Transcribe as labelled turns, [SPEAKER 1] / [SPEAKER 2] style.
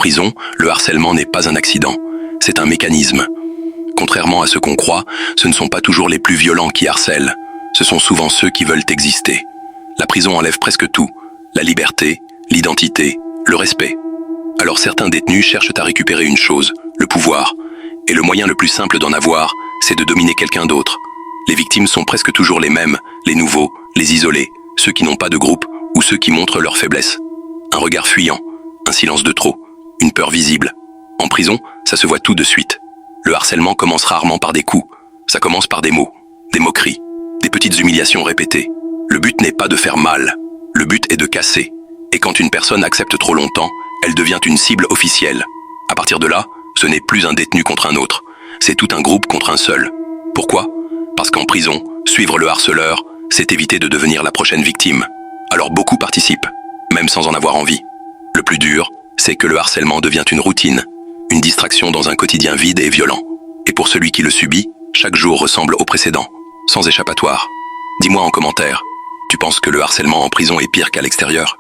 [SPEAKER 1] prison, le harcèlement n'est pas un accident, c'est un mécanisme. Contrairement à ce qu'on croit, ce ne sont pas toujours les plus violents qui harcèlent, ce sont souvent ceux qui veulent exister. La prison enlève presque tout, la liberté, l'identité, le respect. Alors certains détenus cherchent à récupérer une chose, le pouvoir, et le moyen le plus simple d'en avoir, c'est de dominer quelqu'un d'autre. Les victimes sont presque toujours les mêmes, les nouveaux, les isolés, ceux qui n'ont pas de groupe ou ceux qui montrent leur faiblesse. Un regard fuyant, un silence de trop, une peur visible. En prison, ça se voit tout de suite. Le harcèlement commence rarement par des coups, ça commence par des mots, des moqueries, des petites humiliations répétées. Le but n'est pas de faire mal, le but est de casser. Et quand une personne accepte trop longtemps, elle devient une cible officielle. À partir de là, ce n'est plus un détenu contre un autre, c'est tout un groupe contre un seul. Pourquoi ? Parce qu'en prison, suivre le harceleur, c'est éviter de devenir la prochaine victime. Alors beaucoup participent, même sans en avoir envie. Le plus dur, c'est que le harcèlement devient une routine, une distraction dans un quotidien vide et violent. Et pour celui qui le subit, chaque jour ressemble au précédent, sans échappatoire. Dis-moi en commentaire, tu penses que le harcèlement en prison est pire qu'à l'extérieur ?